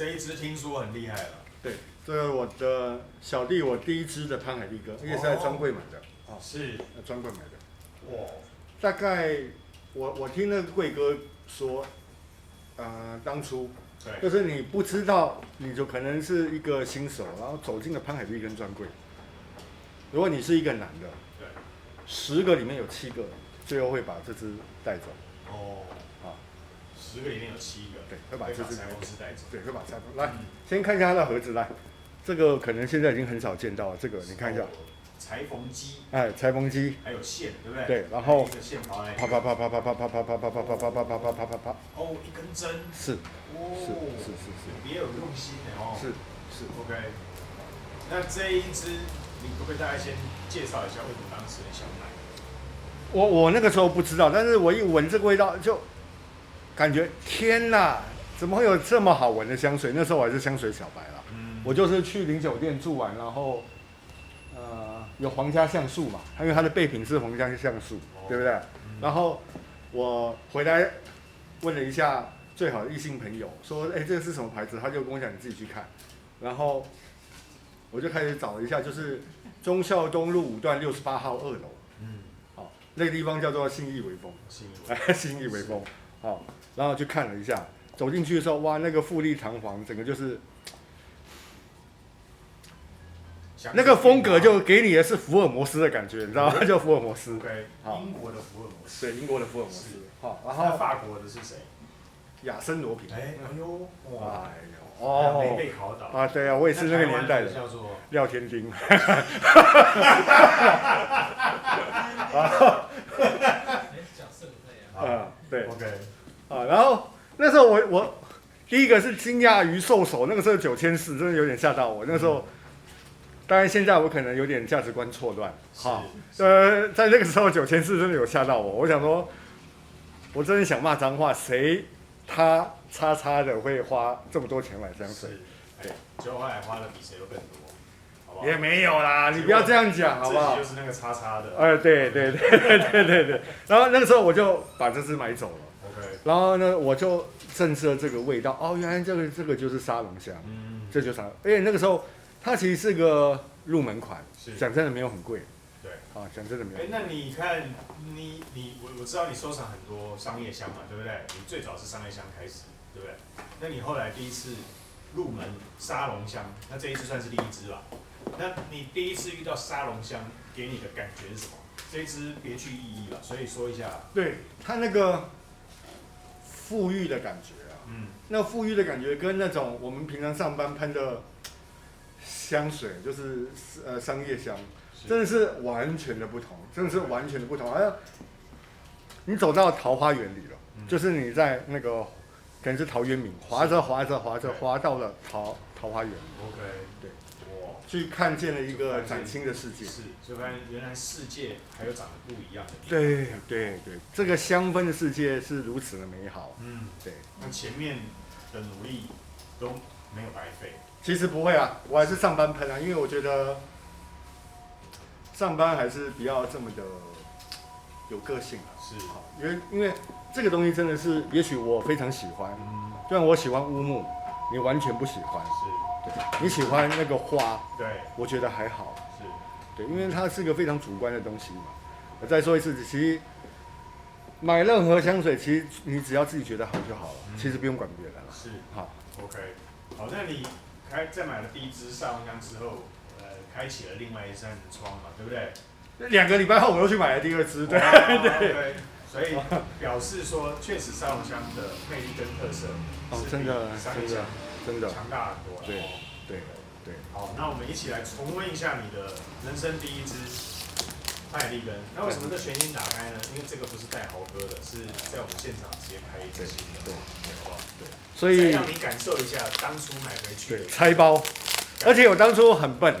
这一支听说很厉害了。对，这个我的小弟我第一支的潘海利哥，也是在专柜买的。是专柜买的。哇，大概我听那个贵哥说，当初就是你不知道，你就可能是一个新手，然后走进了潘海利根专柜。如果你是一个男的，10个里面有7个，最后会把这支带走。哦，啊，10个里面有7个，对，会把这支裁缝师带走。对，会把裁缝来，先看一下它的盒子来，这个可能现在已经很少见到了，这个你看一下。裁缝机，裁缝机，还有线，对不对？对，然后一个线跑来，啪啪啪啪啪啪啪啪啪啪啪啪啪啪啪啪啪啪啪。哦，一根针。是。是。别有用心的哦。是。OK。那这一支，你可不可以大概先介绍一下为什么当时很想买？我那个时候不知道，但是我一闻这个味道就感觉天哪，怎么会有这么好闻的香水？那时候我还是香水小白啦。我就是去零酒店住完，然后。有皇家橡树嘛？因为它的备品是皇家橡树，对不对？然后我回来问了一下最好的异性朋友，说：“这个是什么牌子？”他就跟我讲：“你自己去看。”然后我就开始找了一下，就是忠孝东路5段68号2楼。好，那个地方叫做信义微风。信义微风。好，然后去看了一下，走进去的时候，哇，那个富丽堂皇，整个就是。那个风格就给你的是福尔摩斯的感觉，你知道吗？叫福尔摩斯。对，英国的福尔摩斯。对，英国的福尔摩斯。好，然后法国的是谁？亚森罗平。哎呦，哇，哦，没被考倒啊！对啊，我也是那个年代的。叫做廖天丁。角色不太一样。对。OK。然后那时候我第一个是惊讶于兽首，那个时候9400，真的有点吓到我。那时候。当然，现在我可能有点价值观错乱，在那个时候9400真的有吓到我。我想说，我真的想骂脏话，谁他叉叉的会花这么多钱买香水？对，结果后来花的比谁都更多，好不好？也没有啦，你不要这样讲，好不好？就是那个叉叉的。对。然后那个时候我就把这支买走了。OK。然后呢，我就认识了这个味道，哦，原来这个就是沙龙香，这就是沙龙。而且那个时候。它其实是个入门款，讲真的没有很贵。对，讲真的没有。那你看，我知道你收藏很多商业香嘛，对不对？你最早是商业香开始，对不对？那你后来第一次入门沙龙香，那这一支算是第一支吧？那你第一次遇到沙龙香，给你的感觉是什么？这一支别具意义了，所以说一下。对，它那个馥郁的感觉啊，那馥郁的感觉跟那种我们平常上班喷的。香水就是商业香，真的是完全的不同，真的是完全的不同。好像你走到桃花源里了，就是你在那个可能是陶渊明滑着滑到了桃花源。OK， 对，哇，去看见了一个崭新的世界。是，就发现原来世界还有长得不一样的。对，这个香氛的世界是如此的美好。对。那前面的努力都没有白费。其实不会啊，我还是上班喷啊，因为我觉得上班还是不要这么的有个性啊。是，因为这个东西真的是，也许我非常喜欢，虽然我喜欢乌木，你完全不喜欢。是，对，你喜欢那个花，对，我觉得还好。是，对，因为它是个非常主观的东西嘛。我再说一次，其实买任何香水，其实你只要自己觉得好就好了，其实不用管别人了。是，好 ，OK， 好，那你在买了第一支沙龙香之后，开启了另外一扇窗嘛，对不对？2个礼拜后，我又去买了第2支，对。对。所以表示说，确实沙龙香的魅力跟特色，真的强大很多。对。好，那我们一起来重温一下你的人生第一支潘海利根。那为什么这全新打开呢？因为这个不是带豪哥的，是在我们现场直接开一支新的，对，好不好？对。所以让你感受一下当初买回去的拆包，而且我当初很笨，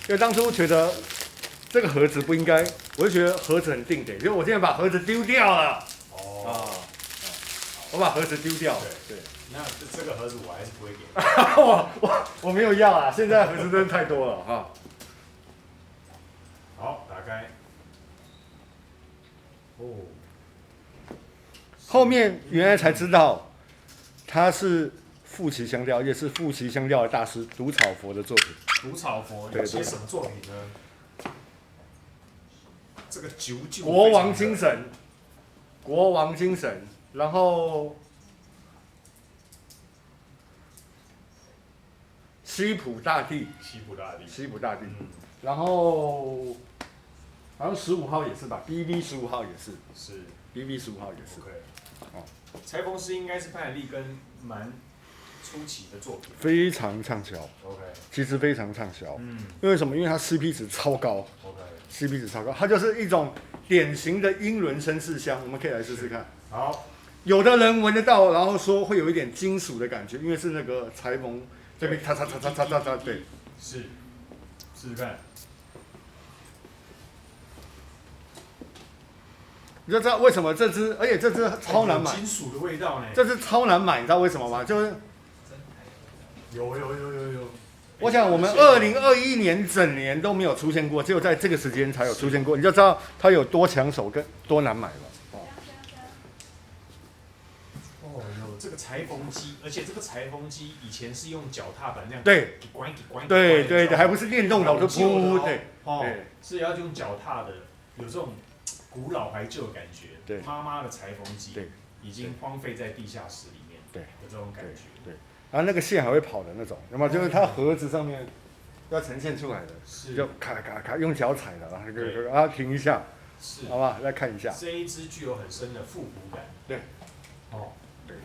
因为当初觉得这个盒子不应该，我就觉得盒子很定得，结果我现在把盒子丢掉了。我把盒子丢掉了。对。那这个盒子我还是不会给。我没有要啊，现在盒子真的太多了哈。好，打开。后面原来才知道。它是富奇香调，也是富奇香调的大师毒草佛的作品。毒草佛对有些什么作品呢？这个九九国王精神，国王精神，然后西普大帝，西部大地，西普大帝，嗯，然后好像15号也是吧，BB 15号也是是，BB 15号也是。 OK。哦，裁缝师应该是潘海利根蛮初期的作品。非常畅销， OK。其实非常畅销。嗯因为什么？因为它 CP 值超高 ，OK。 ，CP 值超高，它就是一种典型的英伦绅士香，我们可以来试试看。好，有的人闻得到，然后说会有一点金属的感觉，因为是那个裁缝这边嚓嚓嚓嚓嚓嚓嚓，对，是，试试看。你就知道为什么这支，而且这支超难买有，金属的味道呢。这支超难买，你知道为什么吗？就是有。我想我们2021年整年都没有出现过，只有在这个时间才有出现过，你就知道它有多抢手跟多难买了。哦，有这个裁缝机，而且这个裁缝机以前是用脚踏板那样，对，关对对对，还不是电动的，就噗，对，哦对，是要用脚踏的，有这种古老怀旧的感觉。对妈妈的裁缝机，对，已经荒废在地下室里面，对，有这种感觉。对，然后那个线还会跑的那种，那么就是它盒子上面要呈现出来的，是，就咔咔咔用脚踩的，然后对然后停一下，是，好吧，再看一下，这一支具有很深的复古感。对，哦，对，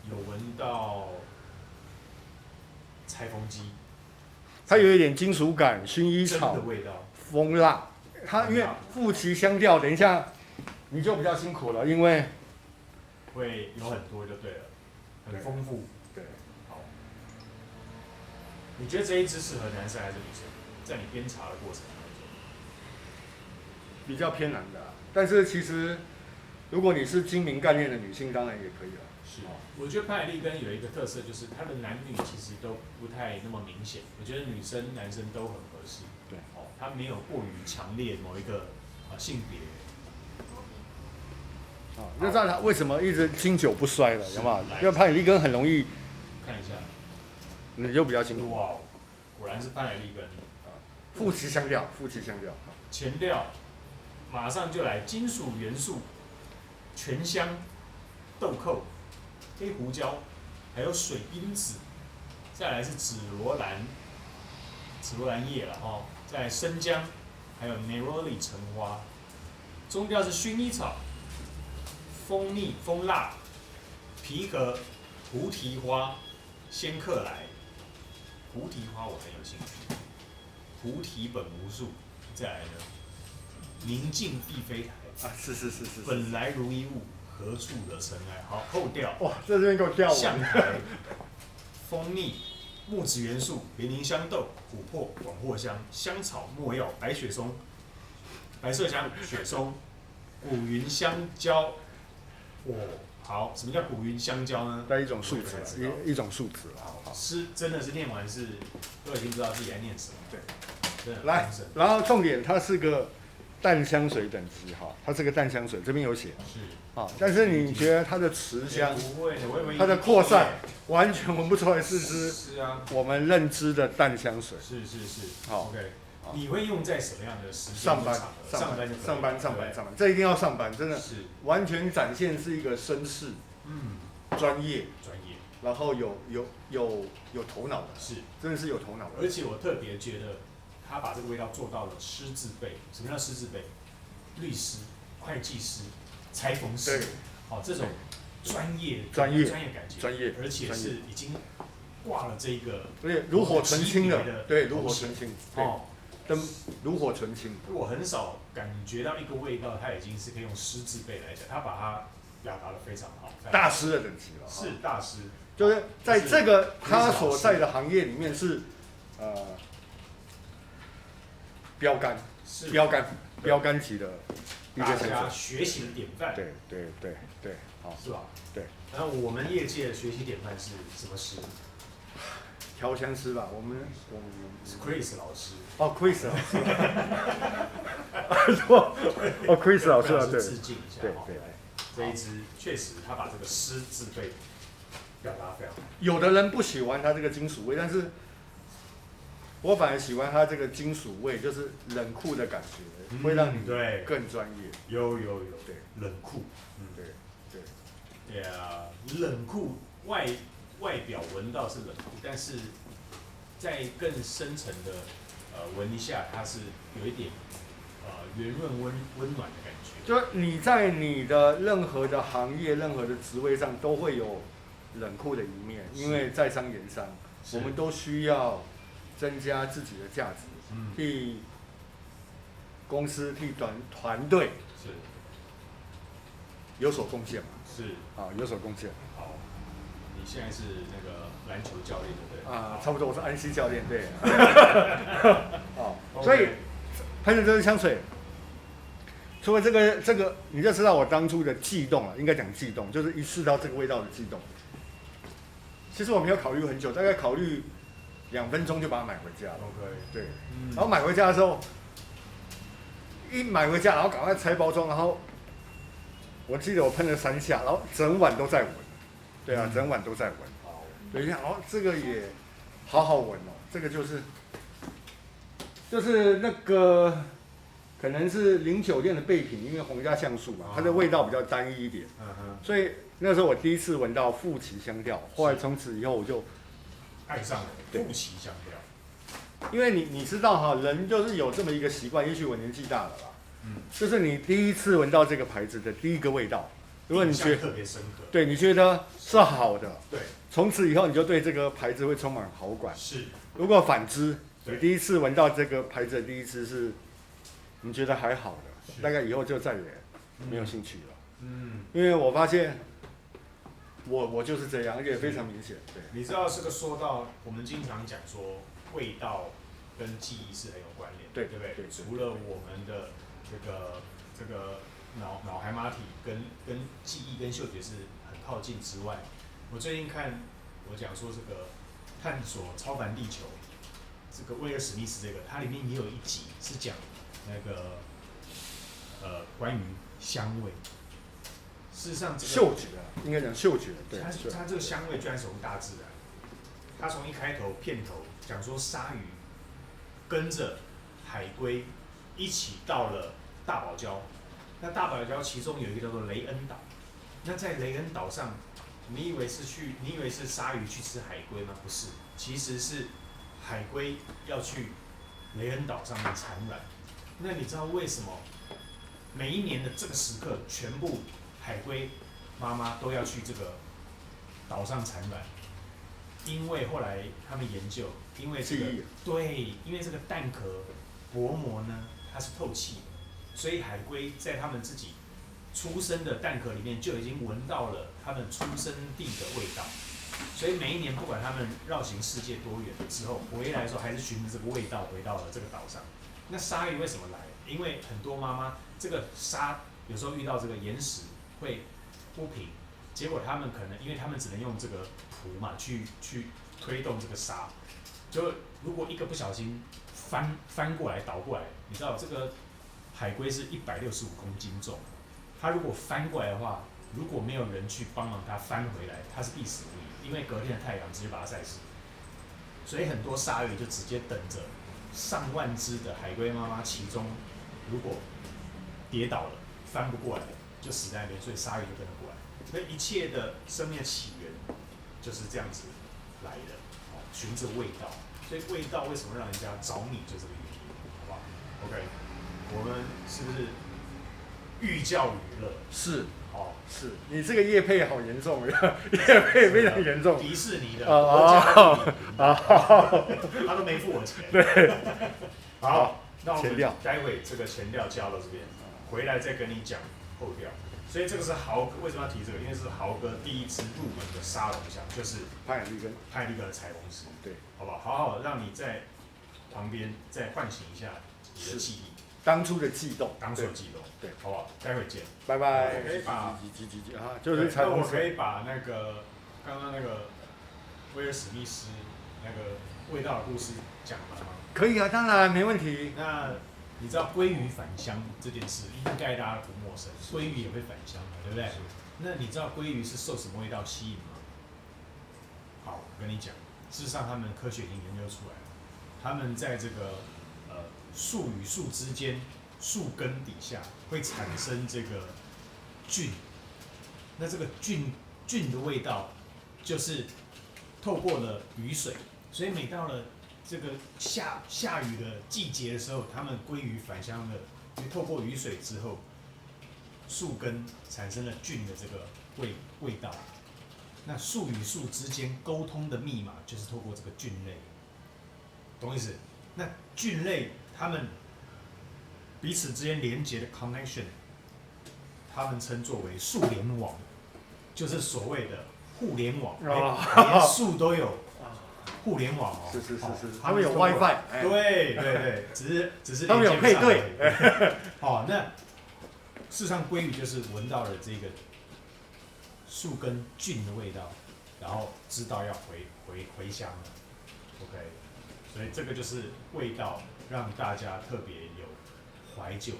有闻到裁缝机它有一点金属感，薰衣真草的、味道。蜂蜡，它因为富奇香调，等一下你就比较辛苦了，因为会有很多就对了，很丰富。对，好，你觉得这一支适合男生还是女生？在你编查的过程当中，比较偏难的啊，但是其实如果你是精明干练的女性，当然也可以了。是，我觉得潘海利根有一个特色，就是它的男女其实都不太那么明显。我觉得女生、男生都很合适。对，哦，它没有过于强烈某一个性别。啊，就知道它为什么一直经久不衰了，是有没有？来因为潘海利根很容易，看一下，你就比较辛苦。哇，果然是潘海利根。富奇香调，富奇香调。前料马上就来金属元素，全香、豆蔻、黑胡椒，还有水樱子，再来是紫罗兰叶了哦，再来生姜，还有 neroli 橙花，中调是薰衣草、蜂蜜、蜂蜡、皮革、菩提花、仙客来，菩提花我很有兴趣，菩提本无树，再来呢，宁静亦非台，啊，是，本来如一物，何处惹尘埃？好，后调。哇，这边给我跳舞。象台、蜂蜜、木质元素、连宁香豆、琥珀、广藿香、香草、没药、白雪松、白麝香、雪松、古云香蕉。哦，好，什么叫古云香蕉呢？带一种树脂，一种树脂啊。好，是真的是念完是都已经不知道自己在念什么。对，真的很来丰盛，然后重点它是个淡香水等级哈，它是个淡香水，这边有写是啊。但是你觉得它的持香，不会的，我以为它的扩散，完全闻不出来是支是啊，我们认知的淡香水。是，好 ，OK。好你会用在什么样的时间上班场合？上班就可以上班，对这一定要上班，真的是，完全展现是一个绅士、嗯，专业，专业然后有头脑的，是。真的是有头脑的。而且我特别觉得，他把这个味道做到了师字辈。什么叫师字辈？律师、会计师、裁缝师对，好、这种专业专业感觉，专业而且是已经挂了这个而且炉火纯青级别的，对，炉火纯青，对，哦。灯炉火纯青。我很少感觉到一个味道，它已经是可以用师字辈来讲，他把它表达的非常好。大师的等级了，是大师，就是在这个他所在的行业里面是，标杆，是标杆级的一个大先生。家学习的典范，对，好，是吧？对。然后我们业界的学习典范是什么师？调香师吧，我们是 Chris 老师。哦，Chris 老师，哦，Chris 老师啊，对，致敬一下。对，这一支确实他把这个师字辈表达非常好。有的人不喜欢它这个金属味，但是我反而喜欢它这个金属味，就是冷酷的感觉，会让你对更专业。有，对，冷酷，对，冷酷外表闻到是冷酷，但是在更深层的闻一下，它是有一点圆润温暖的感觉。就你在你的任何的行业、任何的职位上都会有冷酷的一面，因为在商言商，我们都需要增加自己的价值，替公司、替团队有所贡献嘛。是啊，有所贡献。好，你现在是那个篮球教练对不对？啊，差不多，我是安西教练，对。哦，所以喷的这支香水，除了这个，你就知道我当初的悸动了，应该讲悸动，就是一试到这个味道的悸动。其实我没有考虑很久，大概考虑2分钟就把它买回家了。OK，对，然后买回家的时候，一买回家，然后赶快拆包装，然后我记得我喷了3下，然后整晚都在闻。对啊，整晚都在闻。对，想哦，这个也好好闻哦，这个就是那个可能是09店的备品，因为皇家橡树嘛，它的味道比较单一一点，所以那时候我第一次闻到富奇香调，后来从此以后我就爱上了富奇香调。因为你知道哈，人就是有这么一个习惯，也许我年纪大了啦，就是你第一次闻到这个牌子的第一个味道，如果你觉得特别深刻，对，你觉得是好的，对，从此以后你就对这个牌子会充满好感。是，如果反之，你第一次闻到这个牌子的第一次是你觉得还好的，大概以后就再也没有兴趣了。因为我发现我就是这样，而且非常明显。对，你知道这个说到我们经常讲说味道跟记忆是很有关联，对不对？对，除了我们的这个脑海马体跟记忆跟嗅觉是很靠近之外，我最近看我讲说这个探索超凡地球，这个威尔史密斯这个，它里面也有一集是讲那个关于香味。事实上，嗅觉应该讲嗅觉，对。它这个香味居然是从大自然。它从一开头片头讲说鲨鱼跟着海龟一起到了大堡礁，那大堡礁其中有一个叫做雷恩岛。那在雷恩岛上，你以为是鲨鱼去吃海龟吗？不是，其实是海龟要去雷恩岛上面产卵。那你知道为什么每一年的这个时刻，全部海龟妈妈都要去这个岛上产卵？因为后来他们研究，因为这个因为这个蛋壳薄膜呢，它是透气的，所以海龟在他们自己出生的蛋壳里面就已经闻到了他们出生地的味道，所以每一年不管他们绕行世界多远之后回来的时候，还是循着这个味道回到了这个岛上。那鲨鱼为什么来？因为很多妈妈这个鲨有时候遇到这个岩石会不平，结果他们可能因为他们只能用这个蹼嘛去推动这个鲨，就如果一个不小心翻过来倒过来，你知道这个海龟是165公斤重，它如果翻过来的话，如果没有人去帮忙它翻回来，它是必死无疑，因为隔天的太阳直接把它晒死。所以很多鲨鱼就直接等着上万只的海龟妈妈，其中如果跌倒了翻不过来，就死在那边，所以鲨鱼就跟着过来。所以一切的生命的起源就是这样子来的，循着味道。所以味道为什么让人家着迷，就这个原因，好不好 ？OK， 我们是不是寓教于乐？是，哦，是你这个业配好严重，业配非常严重。迪士尼的，他都没付我钱。对，好，那我们前调待会这个前调加到这边，回来再跟你讲后调。所以这个是豪哥为什么要提这个？因为是豪哥第一支入门的沙龙香，就是派利根的彩虹石，对，好不好？好好让你在旁边再唤醒一下你的记忆，当初的悸动，对，好不好？待会见，拜拜。我可以把啊，就是彩虹石。我可以把那个刚刚那个威尔史密斯那个味道的故事讲完吗？可以啊，当然没问题。那你知道鲑鱼返乡这件事，应该大家不陌生，鲑鱼也会返乡嘛，对不对？那你知道鲑鱼是受什么味道吸引吗？好，跟你讲，事实上他们科学已经研究出来了，他们在这个树与树之间树根底下会产生这个菌，那这个菌的味道就是透过了雨水，所以每到了这个下雨的季节的时候，它们归于返乡的，因为透过雨水之后，树根产生了菌的这个味道。那树与树之间沟通的密码就是透过这个菌类，懂我意思？那菌类它们彼此之间连接的 connection， 它们称作为树联网，就是所谓的互联网，连树都有互联网哦。是，他们有 WiFi， 对，只是他们有配对。哦，那事实上鲑鱼就是闻到了这个树根菌的味道，然后知道要回乡了。OK， 所以这个就是味道让大家特别有怀旧，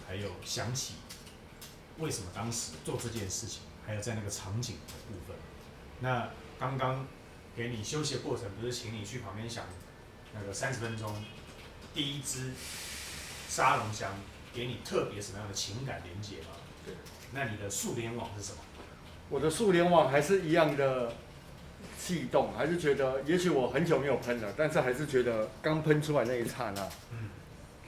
还有想起为什么当时做这件事情，还有在那个场景的部分。那刚刚给你休息的过程，不是请你去旁边想那个30分钟，第一支沙龙香给你特别什么样的情感连结吗？对。那你的树联网是什么？我的树联网还是一样的悸动，还是觉得，也许我很久没有喷了，但是还是觉得刚喷出来那一刹那，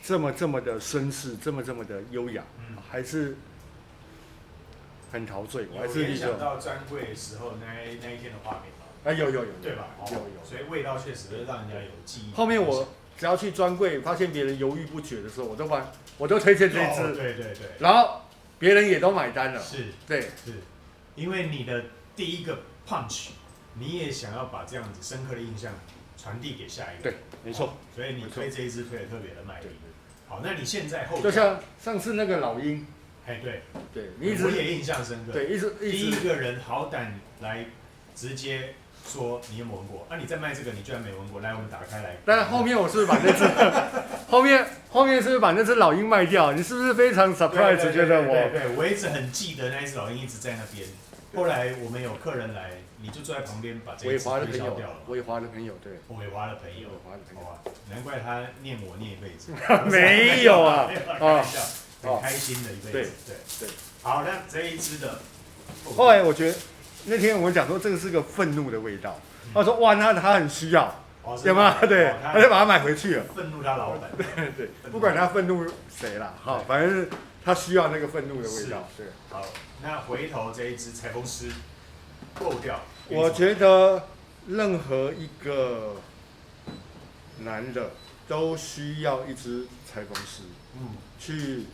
这么的绅士，这么的优雅，还是很陶醉。我还是联想到专柜时候那一天的画面吗？啊，有，对吧？有，所以味道确实会让人家有记忆。后面我只要去专柜，发现别人犹豫不决的时候，我都推荐这一支，对，然后别人也都买单了，是，因为你的第一个 punch， 你也想要把这样子深刻的印象传递给下一个，对，没错，所以你推这一支推得特别的卖力。好，那你现在后就像上次那个老鹰，对，我也印象深刻，对，第一个人好胆来直接说你有没有闻过？那你在卖这个，你居然没闻过，来我们打开来。但后面我是不是把那只后面是不是把那只老鹰卖掉？你是不是非常 surprise 觉得我一直很记得那一只老鹰一直在那边。后来我们有客人来，你就坐在旁边把这一只推销掉了。尾华的朋友，对。尾华的朋友，难怪他念我念一辈子。没有啊，开玩笑，很开心的一辈子。对。好，那这一只的。后来我觉得那天我讲说这个是个愤怒的味道，他说哇，那他很需要，有吗？对，他就把它买回去了。愤怒他老板。对，不管他愤怒谁啦，好，反正是他需要那个愤怒的味道。对。好，那回头这一只裁缝师漏掉。我觉得任何一个男的都需要一只裁缝师，去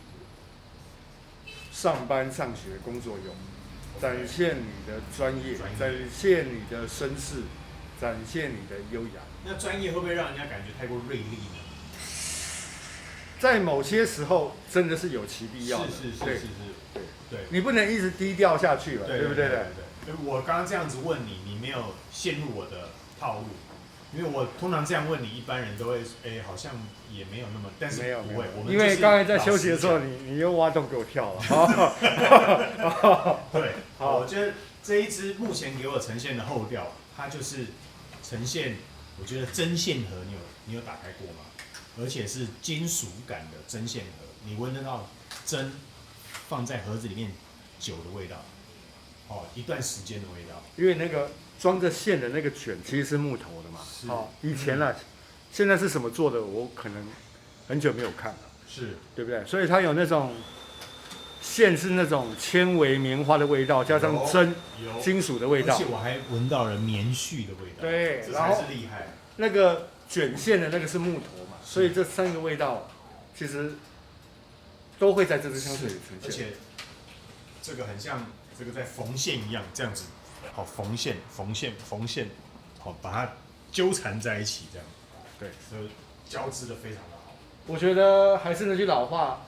上班、上学、工作用，展现你的专业，展现你的绅士，展现你的优雅。那专业会不会让人家感觉太过锐利呢？在某些时候真的是有其必要的。是，对，你不能一直低调下去了，对不对？对。我刚刚这样子问你，你没有陷入我的套路，因为我通常这样问你，一般人都会，好像也没有那么，但是不会，我们因为刚才在休息的时候，你又挖洞给我跳了。对，好，我觉得这一支目前给我呈现的后调，它就是呈现，我觉得针线盒，你有打开过吗？而且是金属感的针线盒，你闻得到针放在盒子里面酒的味道。一段时间的味道，因为那个装着线的那个卷其实是木头的嘛。以前啊，现在是什么做的？我可能很久没有看了，对不对？所以它有那种线是那种纤维棉花的味道，加上针金属的味道，而且我还闻到了棉絮的味道。对，这才是厉害。那个卷线的那个是木头嘛，所以这3个味道其实都会在这支香水里呈现。而且这个很像。这个在缝线一样，这样子，好缝线，好把它纠缠在一起，这样，对，所以交织的非常的好。我觉得还是那句老话，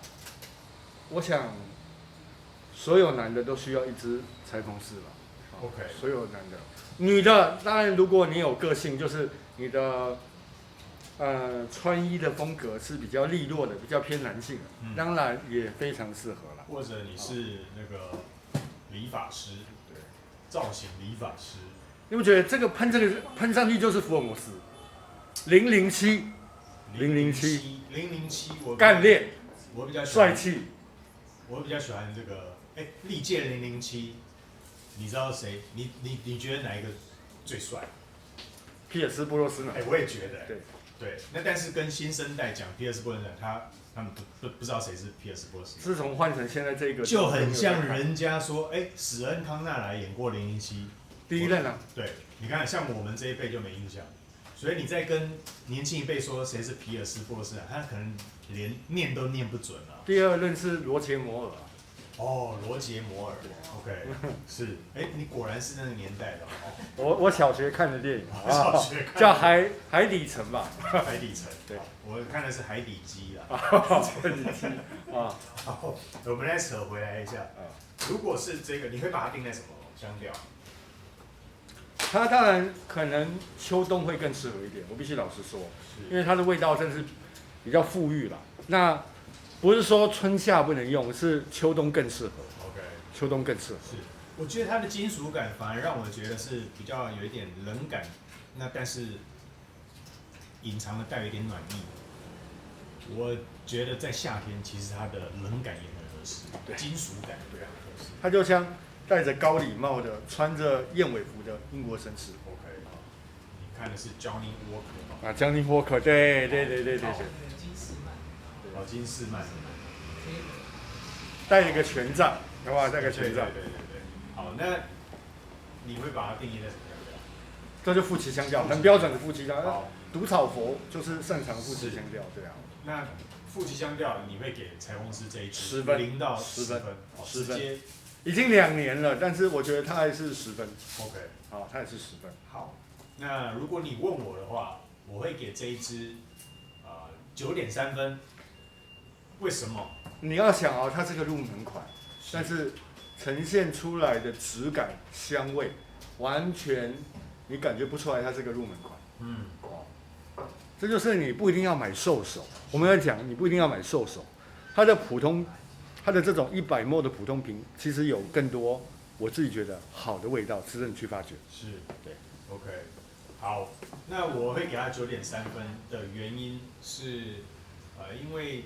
我想所有男的都需要一支裁缝师吧。OK， 所有男的，女的当然如果你有个性，就是你的穿衣的风格是比较利落的，比较偏男性的，当然也非常适合了。或者你是那个理发师，对，造型理发师，你不觉得这个喷上去就是福尔摩斯？007，我干练，我比较喜欢帅气。我比较喜欢这个，历届007，你知道谁？你觉得哪一个最帅？皮尔斯布洛斯呢？我也觉得，对，那但是跟新生代讲，皮尔斯布洛斯，他们不知道谁是皮尔斯布洛斯。自从换成现在这个，就很像人家说，史恩康纳莱演过007，第一任啊。对，你看像我们这一辈就没印象，所以你在跟年轻一辈说谁是皮尔斯布洛斯，他可能连念都念不准了。第二任是罗杰摩尔。哦，罗杰摩尔 ，OK， 是，你果然是那个年代的哦。我小学看的电影小学看叫海底城吧。海底城，对，我看的是海底鸡啦。海底鸡啊。好，我们再扯回来一下，如果是这个，你会把它定在什么香调？它当然可能秋冬会更适合一点，我必须老实说，因为它的味道真是比较馥郁啦。那不是说春夏不能用，是秋冬更适合。OK， 秋冬更适合。是，我觉得它的金属感反而让我觉得是比较有一点冷感，那但是隐藏的带有一点暖意。我觉得在夏天，其实它的冷感也很合适，金属感非常合适。它就像戴着高礼帽的、穿着燕尾服的英国绅士。OK， 你看的是 Johnny Walker 啊 ，Johnny Walker， 对。金士曼，带一个权杖，好不好？带个权杖。对。好，那你会把它定义在什么香调？这就夫妻香调，很标准的夫妻香调。毒草佛就是擅长夫妻香调，对啊。那夫妻香调你会给裁缝师这一支10分，0到10分，直接。接。已经2年了，但是我觉得他还是10分。OK， 好，他也是10分。好，那如果你问我的话，我会给这一支9.3分。为什么？你要想哦，它是个入门款，但是呈现出来的质感、香味，完全你感觉不出来它是个入门款。这就是你不一定要买兽首。我们要讲，你不一定要买兽首，它的这种100ml 的普通瓶，其实有更多我自己觉得好的味道，值得你去发掘。是，对 ，OK， 好，那我会给它9.3分的原因是，因为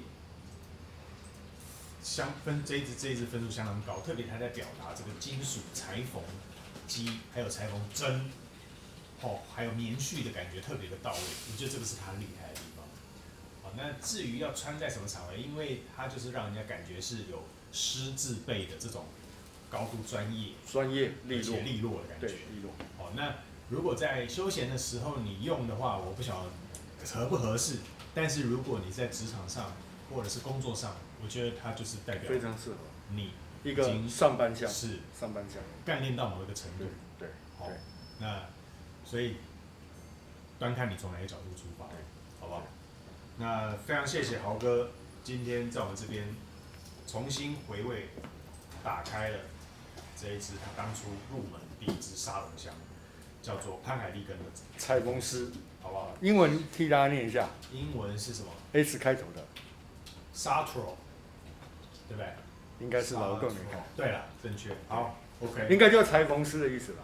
这一支分数相当高，特别它在表达这个金属裁缝机还有裁缝针，还有棉絮的感觉特别的到位，我觉得这个是它厉害的地方。那至于要穿在什么场合，因为它就是让人家感觉是有师字辈的这种高度专业、利落的感觉。对，利落。那如果在休闲的时候你用的话，我不晓得合不合适。但是如果你在职场上或者是工作上，我觉得它就是代表非常适合你一个上班香，是上班香，干练到某一个程度。对，好，那所以端看你从哪个角度出发，好不好？那非常谢谢豪哥今天在我们这边重新回味、打开了这一支他当初入门第一支沙龙香，叫做潘海利根的裁缝师，好不好？英文替大家念一下，英文是什么 ？S 开头的 ，Sartro， 对不对？应该是劳更没看。对了，正确。好 ，OK。应该就是裁缝师的意思吧？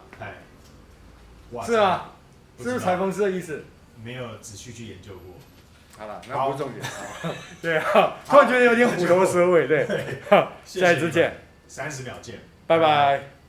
是啊，是不是裁缝师的意思？没有仔细去研究过。好了，那不是重点。对啊，突然觉得有点虎头蛇尾，对。下一次见， 30秒见，拜拜。